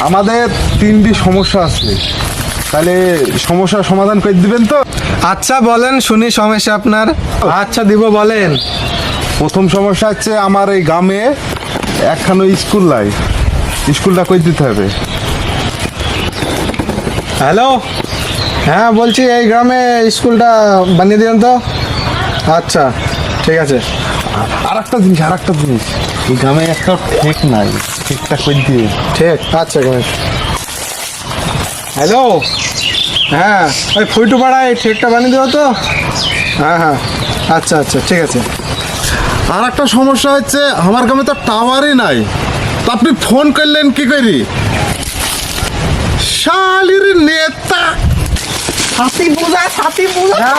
আমাদের তিনটি সমস্যা আছে, তাহলে সমস্যার সমাধান করে দিবেন তো? আচ্ছা বলেন শুনি সমস্যা আপনার। আচ্ছা দিব, বলেন। প্রথম সমস্যা হচ্ছে আমার এই গ্রামে একখানো স্কুল নাই, স্কুলটা করে দিতে হবে। হ্যালো, হ্যাঁ বলছি এই গ্রামে স্কুলটা বানিয়ে দিন তো। আচ্ছা ঠিক আছে। আর একটা জিনিস, এই গ্রামে একটা ঠিক নাই, ঠিকটা করে দিয়ে। ঠিক আচ্ছা। হ্যালো, হ্যাঁ ওই ফুইটু পাড়ায় ঠিকটা বানিয়ে দেবো তো। হ্যাঁ হ্যাঁ, আচ্ছা আচ্ছা ঠিক আছে। আর একটা সমস্যা হচ্ছে আমার গ্রামে তো টাওয়ারই নাই, তা আপনি ফোন করলেন কি করি? শালির নেতা ছাতি বোঝা